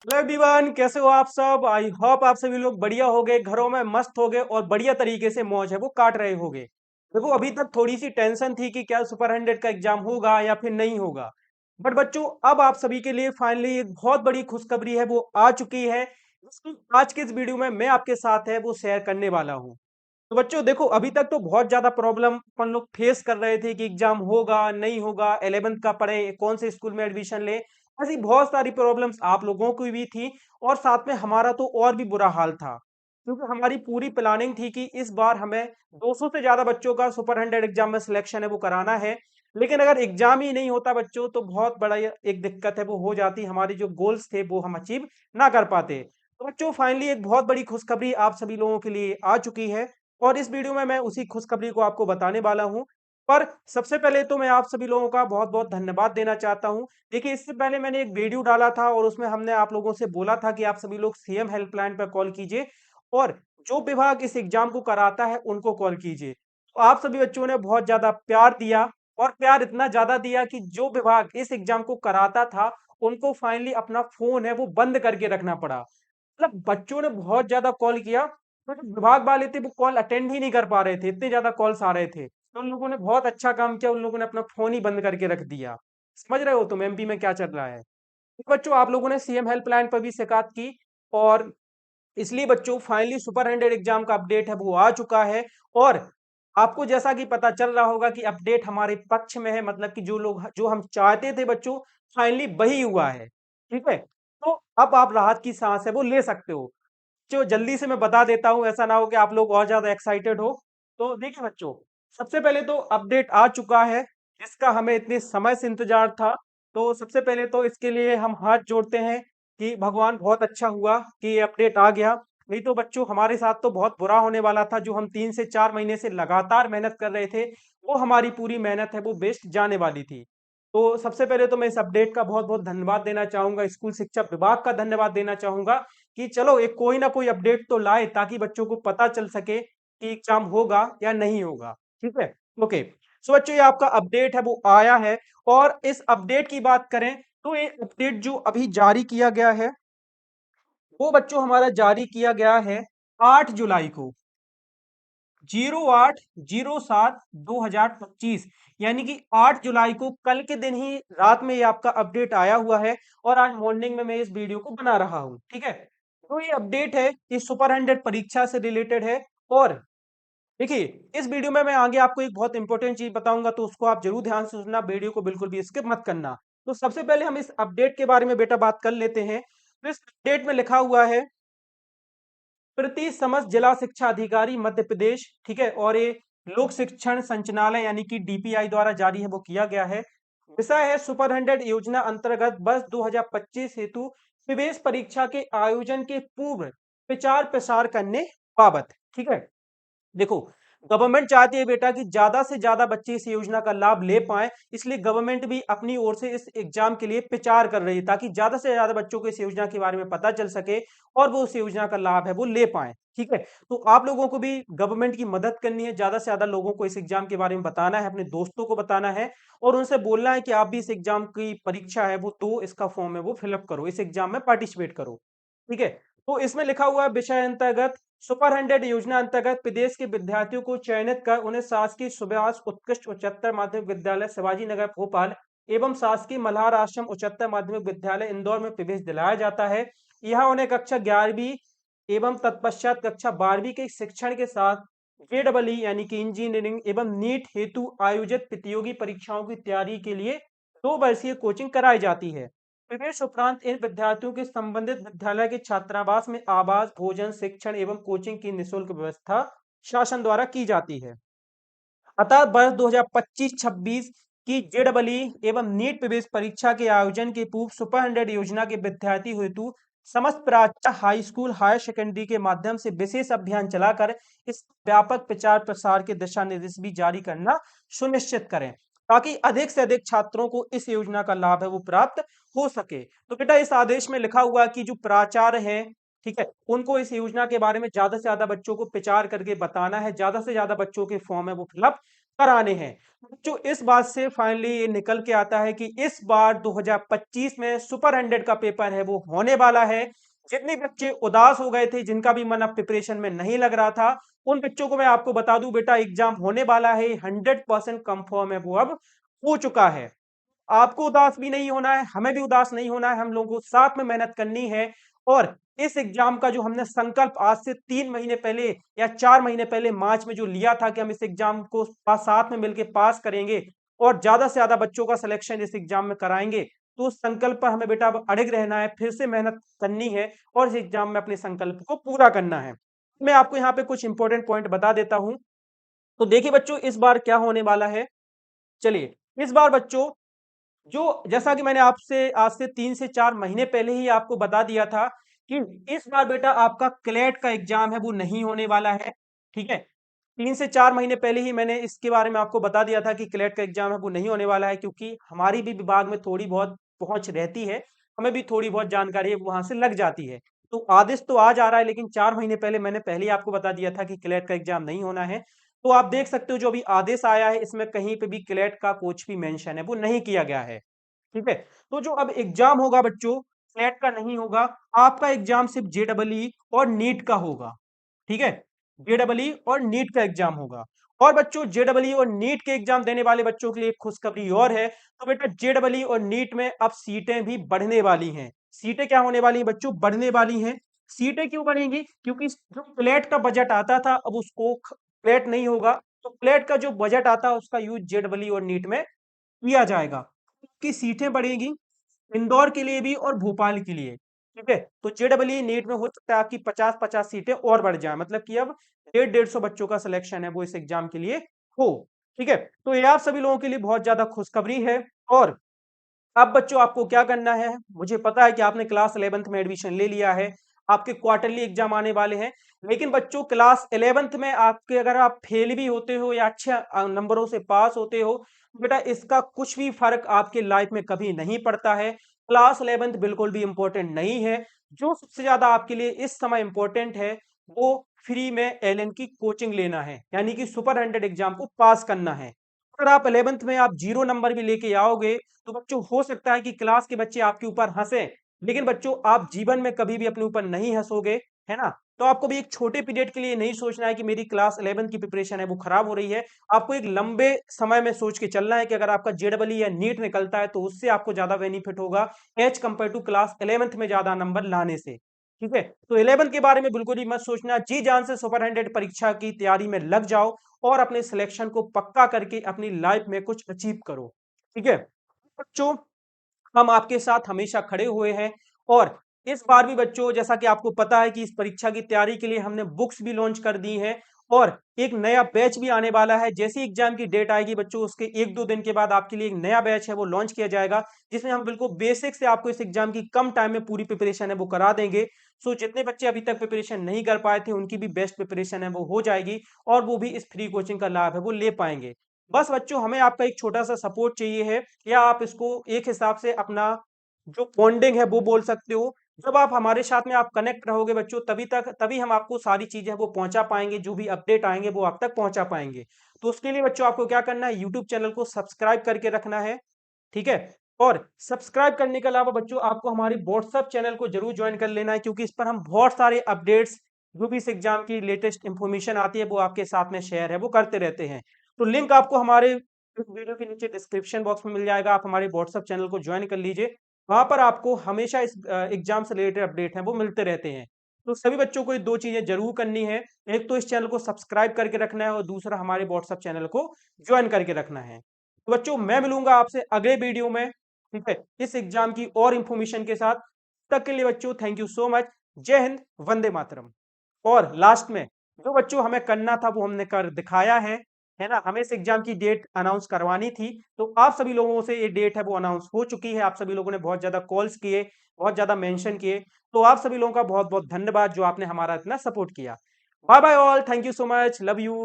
Hello everyone, कैसे हो आप सब। आई होप आप सभी लोग बढ़िया हो गए, घरों में मस्त हो गए और बढ़िया तरीके से मौज है वो काट रहे होगे। देखो, अभी तक थोड़ी सी टेंशन थी कि क्या सुपर 100 का एग्जाम होगा या फिर नहीं होगा। बट बच्चों, अब आप सभी के लिए फाइनली एक बहुत बड़ी खुशखबरी है वो आ चुकी है, जिसकी आज के इस वीडियो में मैं आपके साथ है वो शेयर करने वाला हूँ। तो बच्चों देखो, अभी तक तो बहुत ज्यादा प्रॉब्लम अपन लोग फेस कर रहे थे कि एग्जाम होगा नहीं होगा, 11th का पढ़े, कौन से स्कूल में एडमिशन ले। ऐसी बहुत सारी प्रॉब्लम्स आप लोगों की भी थी और साथ में हमारा तो और भी बुरा हाल था, क्योंकि हमारी पूरी प्लानिंग थी कि इस बार हमें 200 से ज्यादा बच्चों का सुपर 100 एग्जाम में सिलेक्शन है वो कराना है। लेकिन अगर एग्जाम ही नहीं होता बच्चों, तो बहुत बड़ा एक दिक्कत है वो हो जाती, हमारी जो गोल्स थे वो हम अचीव ना कर पाते। तो बच्चों, फाइनली एक बहुत बड़ी खुशखबरी आप सभी लोगों के लिए आ चुकी है और इस वीडियो में मैं उसी खुशखबरी को आपको बताने वाला हूं। पर सबसे पहले तो मैं आप सभी लोगों का बहुत बहुत धन्यवाद देना चाहता हूं। देखिए, इससे पहले मैंने एक वीडियो डाला था और उसमें हमने आप लोगों से बोला था कि आप सभी लोग सीएम हेल्पलाइन पर कॉल कीजिए और जो विभाग इस एग्जाम को कराता है उनको कॉल कीजिए। तो आप सभी बच्चों ने बहुत ज्यादा प्यार दिया और प्यार इतना ज्यादा दिया कि जो विभाग इस एग्जाम को कराता था उनको फाइनली अपना फोन है वो बंद करके रखना पड़ा। मतलब बच्चों ने बहुत ज्यादा कॉल किया, तो जो विभाग वाले थे वो कॉल अटेंड ही नहीं कर पा रहे थे, इतने ज्यादा कॉल्स आ रहे थे। तो उन लोगों ने बहुत अच्छा काम किया, उन लोगों ने अपना फोन ही बंद करके रख दिया। समझ रहे हो तुम एमपी में क्या चल रहा है। तो बच्चों, आप लोगों ने सीएम हेल्पलाइन पर भी शिकायत की और इसलिए बच्चों फाइनली सुपर 100 एग्जाम का अपडेट है वो आ चुका है। और आपको जैसा कि पता चल रहा होगा कि अपडेट हमारे पक्ष में है, मतलब कि जो हम चाहते थे बच्चों, फाइनली वही हुआ है। ठीक है, तो अब आप राहत की सांस है वो ले सकते हो। जो जल्दी से मैं बता देता हूं, ऐसा ना हो कि आप लोग और ज्यादा एक्साइटेड हो। तो देखिए बच्चों, सबसे पहले तो अपडेट आ चुका है, इसका हमें इतने समय से इंतजार था। तो सबसे पहले तो इसके लिए हम हाथ जोड़ते हैं कि भगवान बहुत अच्छा हुआ कि ये अपडेट आ गया। नहीं तो बच्चों, हमारे साथ तो बहुत बुरा होने वाला था। जो हम 3 से 4 महीने से लगातार मेहनत कर रहे थे, वो हमारी पूरी मेहनत है वो वेस्ट जाने वाली थी। तो सबसे पहले तो मैं इस अपडेट का बहुत बहुत धन्यवाद देना चाहूंगा, स्कूल शिक्षा विभाग का धन्यवाद देना चाहूंगा कि चलो एक कोई ना कोई अपडेट तो लाए ताकि बच्चों को पता चल सके कि एग्जाम होगा या नहीं होगा। ठीक है, ओके। सो बच्चों, ये आपका अपडेट है वो आया है। और इस अपडेट की बात करें तो ये अपडेट जो अभी जारी किया गया है वो बच्चों हमारा जारी किया गया है 8 जुलाई को, 08/07/2025, यानी कि 8 जुलाई को, कल के दिन ही रात में ये आपका अपडेट आया हुआ है। और आज मॉर्निंग में मैं इस वीडियो को बना रहा हूँ। ठीक है, तो ये अपडेट है, ये सुपर 100 परीक्षा से रिलेटेड है। और देखिए, इस वीडियो में मैं आगे आपको एक बहुत इंपॉर्टेंट चीज बताऊंगा, तो उसको आप जरूर ध्यान से सुनना, वीडियो को बिल्कुल भी स्किप मत करना। तो सबसे पहले हम इस अपडेट के बारे में बेटा बात कर लेते हैं। तो इस अपडेट में लिखा हुआ है, प्रति समस्त जिला शिक्षा अधिकारी मध्य प्रदेश। ठीक है, और ये लोक शिक्षण संचालनालय यानी कि डीपीआई द्वारा जारी है वो किया गया है। विषय है सुपर 100 योजना अंतर्गत वर्ष 2025 हेतु प्रवेश परीक्षा के आयोजन के पूर्व प्रचार प्रसार करने बाबत। ठीक है, देखो, गवर्नमेंट चाहती है बेटा कि ज्यादा से ज्यादा बच्चे इस योजना का लाभ ले पाएं, इसलिए गवर्नमेंट भी अपनी ओर से इस एग्जाम के लिए प्रचार कर रही है ताकि ज्यादा से ज्यादा बच्चों को इस योजना के बारे में पता चल सके और वो उस योजना का लाभ है वो ले पाएं। ठीक है, तो आप लोगों को भी गवर्नमेंट की मदद करनी है, ज्यादा से ज्यादा लोगों को इस एग्जाम के बारे में बताना है, अपने दोस्तों को बताना है और उनसे बोलना है कि आप भी इस एग्जाम की परीक्षा है वो दो, इसका फॉर्म है वो फिलअप करो, इस एग्जाम में पार्टिसिपेट करो। ठीक है, तो इसमें लिखा हुआ है, विषय अंतर्गत सुपर 100 योजना अंतर्गत प्रदेश के विद्यार्थियों को चयनित कर उन्हें शासकीय सुभाष उत्कृष्ट उच्चतर माध्यमिक विद्यालय शिवाजी नगर भोपाल एवं शासकीय मल्हार आश्रम उच्चतर माध्यमिक विद्यालय इंदौर में प्रवेश दिलाया जाता है। यहाँ उन्हें कक्षा 11वीं एवं तत्पश्चात कक्षा 12वीं के शिक्षण के साथ जेडबलई यानी कि इंजीनियरिंग एवं नीट हेतु आयोजित प्रतियोगी परीक्षाओं की तैयारी के लिए 2 वर्षीय कोचिंग कराई जाती है। प्रवेश उपरांत इन विद्यार्थियों के संबंधित विद्यालय के छात्रावास में आवास, भोजन, शिक्षण एवं कोचिंग की निःशुल्क व्यवस्था शासन द्वारा की जाती है। अतः वर्ष 2025-26 की जेडबलई एवं नीट प्रवेश परीक्षा के आयोजन के पूर्व सुपर 100 योजना के विद्यार्थी हेतु समस्त प्राच्य हाई स्कूल हायर सेकेंडरी के माध्यम से विशेष अभियान चलाकर इस व्यापक प्रचार प्रसार के दिशा निर्देश भी जारी करना सुनिश्चित करें ताकि अधिक से अधिक छात्रों को इस योजना का लाभ है वो प्राप्त हो सके। तो बेटा, इस आदेश में लिखा हुआ है कि जो प्राचार्य है, ठीक है, उनको इस योजना के बारे में ज्यादा से ज्यादा बच्चों को प्रचार करके बताना है, ज्यादा से ज्यादा बच्चों के फॉर्म है वो फिलअप कराने हैं। जो इस बात से फाइनली ये निकल के आता है कि इस बार 2025 में सुपर 100 का पेपर है वो होने वाला है। जितने बच्चे उदास हो गए थे, जिनका भी मन अब प्रिपरेशन में नहीं लग रहा था, उन बच्चों को मैं आपको बता दूं बेटा एग्जाम होने वाला है, 100% कंफर्म है, वो अब हो चुका है। आपको उदास भी नहीं होना है, हमें भी उदास नहीं होना है, हम लोगों को साथ में मेहनत करनी है। और इस एग्जाम का जो हमने संकल्प आज से 3 महीने पहले या 4 महीने पहले मार्च में जो लिया था कि हम इस एग्जाम को साथ में मिलकर पास करेंगे और ज्यादा से ज्यादा बच्चों का सिलेक्शन इस एग्जाम में कराएंगे, तो उस संकल्प पर हमें बेटा अब अड़िग रहना है, फिर से मेहनत करनी है और इस एग्जाम में अपने संकल्प को पूरा करना है। मैं आपको यहाँ पे कुछ इंपॉर्टेंट पॉइंट बता देता हूं। तो देखिए बच्चों, इस बार क्या होने वाला है। चलिए, इस बार बच्चों, जो जैसा कि मैंने आपसे आज से 3 से 4 महीने पहले ही आपको बता दिया था कि इस बार बेटा आपका क्लेट का एग्जाम है वो नहीं होने वाला है। ठीक है, 3 से 4 महीने पहले ही मैंने इसके बारे में आपको बता दिया था कि क्लेट का एग्जाम है वो नहीं होने वाला है, क्योंकि हमारी भी विभाग में थोड़ी बहुत पहुंच रहती है, हमें भी थोड़ी बहुत जानकारी वहां से लग जाती है। तो आदेश तो आज आ रहा है, लेकिन 4 महीने पहले मैंने पहले ही आपको बता दिया था कि क्लेट का एग्जाम नहीं होना है। तो आप देख सकते हो जो अभी आदेश आया है इसमें कहीं पे भी क्लेट का कुछ भी मेंशन है वो नहीं किया गया है। ठीक है, तो जो अब एग्जाम होगा बच्चों, नेट का नहीं होगा, आपका एग्जाम सिर्फ जेडबलई और नीट का होगा। ठीक है, जेडबलई और नीट का एग्जाम होगा। और बच्चों, जेडबलई और नीट के एग्जाम देने वाले बच्चों के लिए एक खुशखबरी और है। तो बेटा जेडबलई और नीट में अब सीटें भी बढ़ने वाली हैं। सीटें क्या होने वाली हैं बच्चों? बढ़ने वाली हैं। सीटें क्यों बढ़ेंगी? क्योंकि जो प्लेट का बजट आता था अब उसको प्लेट नहीं होगा, तो प्लेट का जो बजट आता है उसका यूज जेडबलई और नीट में किया जाएगा। की सीटें बढ़ेगी इंदौर के लिए भी और भोपाल के लिए। ठीक है, तो जेडबलई नीट में हो सकता है आपकी 50-50 सीटें और बढ़ जाए, मतलब कि अब 150-150 बच्चों का सिलेक्शन है वो इस एग्जाम के लिए हो। ठीक है, तो ये आप सभी लोगों के लिए बहुत ज्यादा खुशखबरी है। और अब बच्चों आपको क्या करना है, मुझे पता है कि आपने क्लास 11th में एडमिशन ले लिया है, आपके क्वार्टरली एग्जाम आने वाले हैं। लेकिन बच्चों क्लास 11th में आपके अगर आप फेल भी होते हो या अच्छे नंबरों से पास होते हो, तो बेटा इसका कुछ भी फर्क आपके लाइफ में कभी नहीं पड़ता है। क्लास 11th बिल्कुल भी इंपॉर्टेंट नहीं है। जो सबसे ज्यादा आपके लिए इस समय इंपॉर्टेंट है वो फ्री में एलएन की कोचिंग लेना है, यानी कि सुपर 100 एग्जाम को पास करना है। अगर आप 11th में आप 0 नंबर भी लेके आओगे, तो बच्चों हो सकता है कि क्लास के बच्चे आपके ऊपर हंसे, लेकिन बच्चों आप जीवन में कभी भी अपने ऊपर नहीं हंसोगे, है ना। तो आपको भी एक छोटे पीरियड के लिए नहीं सोचना है कि मेरी क्लास 11th की प्रिपरेशन है वो खराब हो रही है। आपको एक लंबे समय में सोच के चलना है कि अगर आपका जेडबल या नीट निकलता है तो उससे आपको ज्यादा बेनिफिट होगा as compare to class 11th में ज्यादा नंबर लाने से। ठीक है, तो 11th के बारे में बिल्कुल ही मत सोचना, जी जान से सुपर 100 परीक्षा की तैयारी में लग जाओ और अपने सिलेक्शन को पक्का करके अपनी लाइफ में कुछ अचीव करो। ठीक है बच्चों, हम आपके साथ हमेशा खड़े हुए हैं। और इस बार भी बच्चों, जैसा कि आपको पता है कि इस परीक्षा की तैयारी के लिए हमने बुक्स भी लॉन्च कर दी हैं और एक नया बैच भी आने वाला है। जैसी एग्जाम की डेट आएगी बच्चों, उसके 1-2 दिन के बाद आपके लिए एक नया बैच है वो लॉन्च किया जाएगा, जिसमें हम बिल्कुल बेसिक से आपको इस एग्जाम की कम टाइम में पूरी प्रिपरेशन है वो करा देंगे। सो जितने बच्चे अभी तक प्रिपरेशन नहीं कर पाए थे उनकी भी बेस्ट प्रिपरेशन है वो हो जाएगी और वो भी इस फ्री कोचिंग का लाभ है वो ले पाएंगे। बस बच्चों, हमें आपका एक छोटा सा सपोर्ट चाहिए है, या आप इसको एक हिसाब से अपना जो बॉन्डिंग है वो बोल सकते हो। जब आप हमारे साथ में आप कनेक्ट रहोगे बच्चों, तभी हम आपको सारी चीजें वो पहुंचा पाएंगे, जो भी अपडेट आएंगे वो आप तक पहुंचा पाएंगे। तो उसके लिए बच्चों आपको क्या करना है, यूट्यूब चैनल को सब्सक्राइब करके रखना है। ठीक है, और सब्सक्राइब करने के अलावा बच्चों आपको हमारे व्हाट्सएप चैनल को जरूर ज्वाइन कर लेना है, क्योंकि इस पर हम बहुत सारे अपडेट्स, जो भी इस एग्जाम की लेटेस्ट इंफॉर्मेशन आती है वो आपके साथ में शेयर है वो करते रहते हैं। तो लिंक आपको हमारे इस वीडियो के नीचे डिस्क्रिप्शन बॉक्स में मिल जाएगा, आप हमारे व्हाट्सएप चैनल को ज्वाइन कर लीजिए। वहां पर आपको हमेशा इस एग्जाम से रिलेटेड अपडेट हैं वो मिलते रहते हैं। तो सभी बच्चों को ये दो चीजें जरूर करनी है, एक तो इस चैनल को सब्सक्राइब करके रखना है और दूसरा हमारे व्हाट्सएप चैनल को ज्वाइन करके रखना है। तो बच्चों, मैं मिलूंगा आपसे अगले वीडियो में, ठीक है, इस एग्जाम की और इंफॉर्मेशन के साथ। तक के लिए बच्चों थैंक यू सो मच। जय हिंद, वंदे मातरम। और लास्ट में जो बच्चों हमें करना था वो हमने कर दिखाया है ना। हमें इस एग्जाम की डेट अनाउंस करवानी थी, तो आप सभी लोगों से ये डेट है वो अनाउंस हो चुकी है। आप सभी लोगों ने बहुत ज्यादा कॉल्स किए, बहुत ज्यादा मेंशन किए, तो आप सभी लोगों का बहुत बहुत धन्यवाद जो आपने हमारा इतना सपोर्ट किया। Bye bye all, thank you so much, love you.